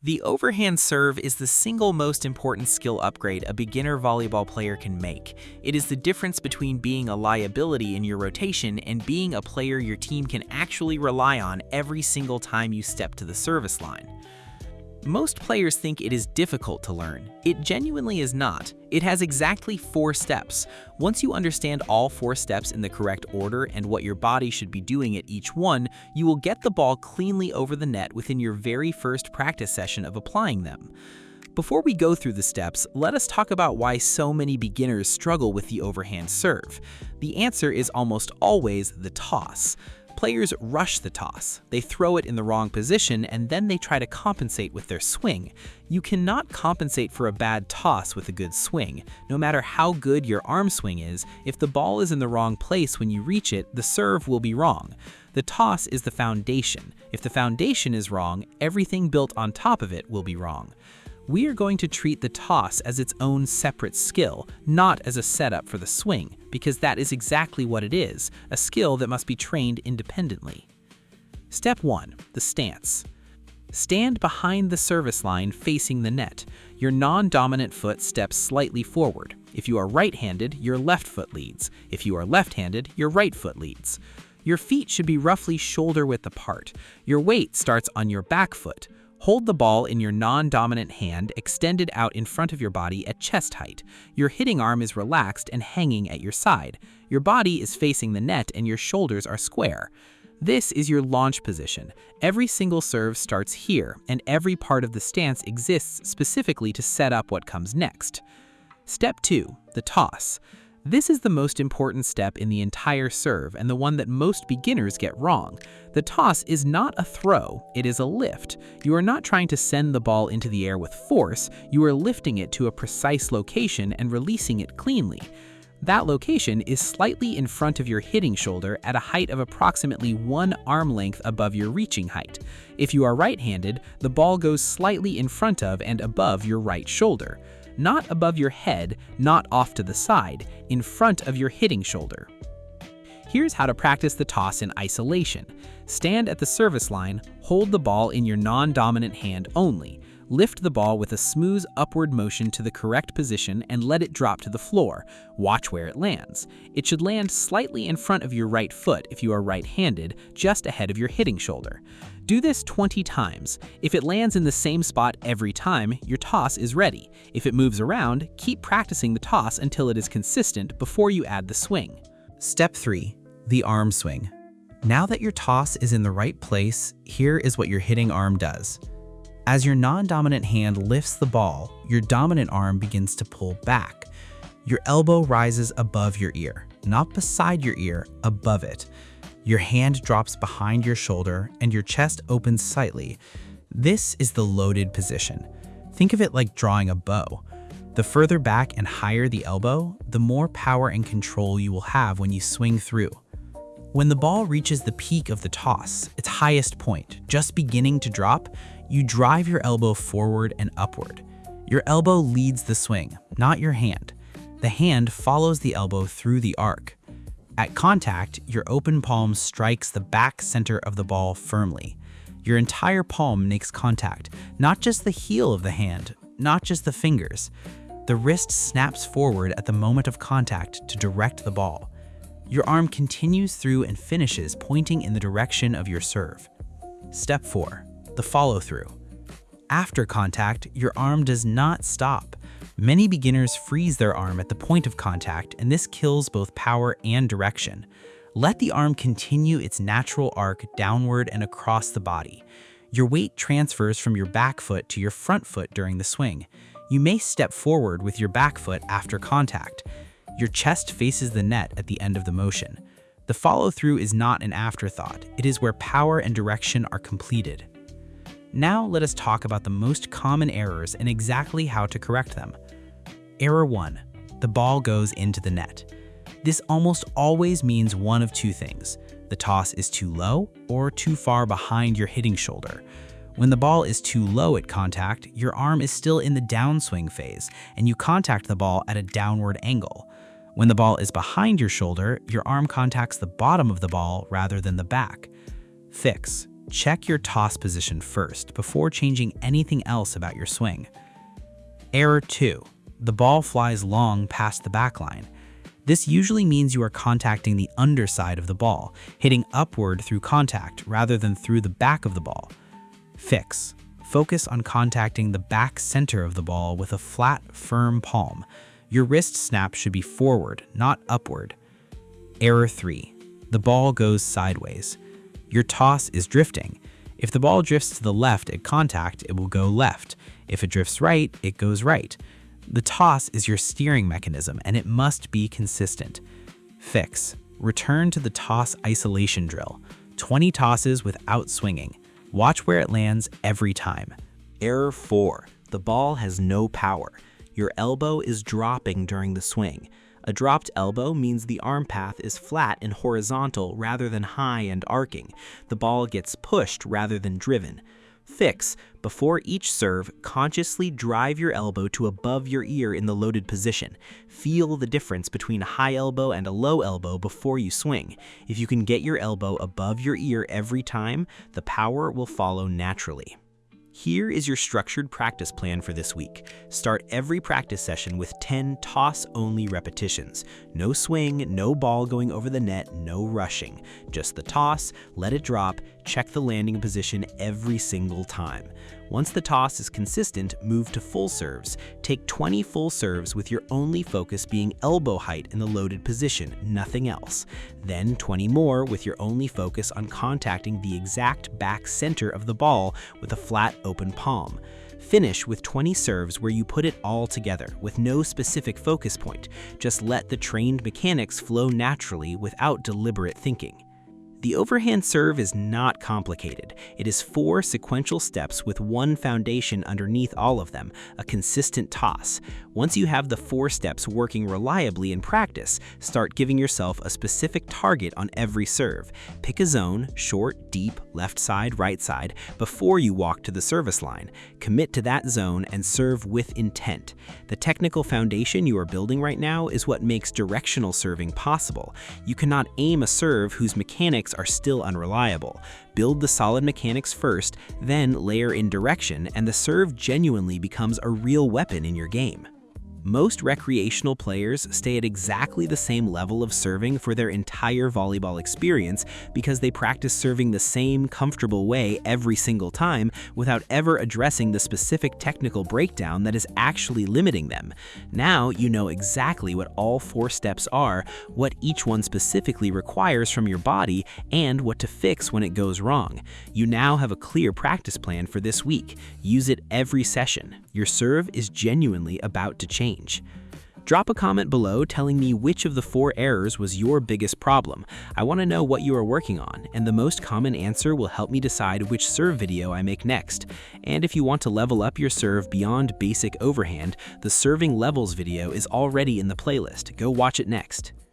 The overhand serve is the single most important skill upgrade a beginner volleyball player can make. It is the difference between being a liability in your rotation and being a player your team can actually rely on every single time you step to the service line. Most players think it is difficult to learn. It genuinely is not. It has exactly 4 steps. Once you understand all 4 steps in the correct order and what your body should be doing at each one, you will get the ball cleanly over the net within your very first practice session of applying them. Before we go through the steps, let us talk about why so many beginners struggle with the overhand serve. The answer is almost always the toss. Players rush the toss. They throw it in the wrong position and then they try to compensate with their swing. You cannot compensate for a bad toss with a good swing. No matter how good your arm swing is, if the ball is in the wrong place when you reach it, the serve will be wrong. The toss is the foundation. If the foundation is wrong, everything built on top of it will be wrong. We are going to treat the toss as its own separate skill, not as a setup for the swing, because that is exactly what it is, a skill that must be trained independently. Step 1. The stance. Stand behind the service line facing the net. Your non-dominant foot steps slightly forward. If you are right-handed, your left foot leads. If you are left-handed, your right foot leads. Your feet should be roughly shoulder-width apart. Your weight starts on your back foot. Hold the ball in your non-dominant hand extended out in front of your body at chest height. Your hitting arm is relaxed and hanging at your side. Your body is facing the net and your shoulders are square. This is your launch position. Every single serve starts here, and every part of the stance exists specifically to set up what comes next. Step 2. The toss. This is the most important step in the entire serve and the one that most beginners get wrong. The toss is not a throw, it is a lift. You are not trying to send the ball into the air with force, you are lifting it to a precise location and releasing it cleanly. That location is slightly in front of your hitting shoulder at a height of approximately 1 arm length above your reaching height. If you are right-handed, the ball goes slightly in front of and above your right shoulder. Not above your head, not off to the side, in front of your hitting shoulder. Here's how to practice the toss in isolation. Stand at the service line, hold the ball in your non-dominant hand only. Lift the ball with a smooth upward motion to the correct position and let it drop to the floor. Watch where it lands. It should land slightly in front of your right foot if you are right-handed, just ahead of your hitting shoulder. Do this 20 times. If it lands in the same spot every time, your toss is ready. If it moves around, keep practicing the toss until it is consistent before you add the swing. Step 3. The arm swing. Now that your toss is in the right place, here is what your hitting arm does. As your non-dominant hand lifts the ball, your dominant arm begins to pull back. Your elbow rises above your ear, not beside your ear, above it. Your hand drops behind your shoulder and your chest opens slightly. This is the loaded position. Think of it like drawing a bow. The further back and higher the elbow, the more power and control you will have when you swing through. When the ball reaches the peak of the toss, its highest point, just beginning to drop, you drive your elbow forward and upward. Your elbow leads the swing, not your hand. The hand follows the elbow through the arc. At contact, your open palm strikes the back center of the ball firmly. Your entire palm makes contact, not just the heel of the hand, not just the fingers. The wrist snaps forward at the moment of contact to direct the ball. Your arm continues through and finishes pointing in the direction of your serve. Step 4. The follow-through. After contact, your arm does not stop. Many beginners freeze their arm at the point of contact, and this kills both power and direction. Let the arm continue its natural arc downward and across the body. Your weight transfers from your back foot to your front foot during the swing. You may step forward with your back foot after contact. Your chest faces the net at the end of the motion. The follow-through is not an afterthought. It is where power and direction are completed. Now let us talk about the most common errors and exactly how to correct them. Error 1. The ball goes into the net. This almost always means one of 2 things. The toss is too low or too far behind your hitting shoulder. When the ball is too low at contact, your arm is still in the downswing phase and you contact the ball at a downward angle. When the ball is behind your shoulder, your arm contacts the bottom of the ball rather than the back. Fix. Check your toss position first before changing anything else about your swing. Error 2. The ball flies long past the backline. This usually means you are contacting the underside of the ball, hitting upward through contact rather than through the back of the ball. Fix. Focus on contacting the back center of the ball with a flat, firm palm. Your wrist snap should be forward, not upward. Error 3. The ball goes sideways. Your toss is drifting. If the ball drifts to the left at contact, it will go left. If it drifts right, it goes right. The toss is your steering mechanism, and it must be consistent. Fix. Return to the toss isolation drill. 20 tosses without swinging. Watch where it lands every time. Error 4. The ball has no power. Your elbow is dropping during the swing. A dropped elbow means the arm path is flat and horizontal rather than high and arcing. The ball gets pushed rather than driven. Fix. Before each serve, consciously drive your elbow to above your ear in the loaded position. Feel the difference between a high elbow and a low elbow before you swing. If you can get your elbow above your ear every time, the power will follow naturally. Here is your structured practice plan for this week. Start every practice session with 10 toss-only repetitions. No swing, no ball going over the net, no rushing. Just the toss, let it drop, check the landing position every single time. Once the toss is consistent, move to full serves. Take 20 full serves with your only focus being elbow height in the loaded position, nothing else. Then 20 more with your only focus on contacting the exact back center of the ball with a flat open palm. Finish with 20 serves where you put it all together with no specific focus point. Just let the trained mechanics flow naturally without deliberate thinking. The overhand serve is not complicated. It is 4 sequential steps with one foundation underneath all of them, a consistent toss. Once you have the 4 steps working reliably in practice, start giving yourself a specific target on every serve. Pick a zone, short, deep, left side, right side, before you walk to the service line. Commit to that zone and serve with intent. The technical foundation you are building right now is what makes directional serving possible. You cannot aim a serve whose mechanics are still unreliable. Build the solid mechanics first, then layer in direction, and the serve genuinely becomes a real weapon in your game. Most recreational players stay at exactly the same level of serving for their entire volleyball experience because they practice serving the same comfortable way every single time without ever addressing the specific technical breakdown that is actually limiting them. Now you know exactly what all 4 steps are, what each one specifically requires from your body, and what to fix when it goes wrong. You now have a clear practice plan for this week. Use it every session. Your serve is genuinely about to change. Drop a comment below telling me which of the 4 errors was your biggest problem. I want to know what you are working on, and the most common answer will help me decide which serve video I make next. And if you want to level up your serve beyond basic overhand, the Serving Levels video is already in the playlist. Go watch it next.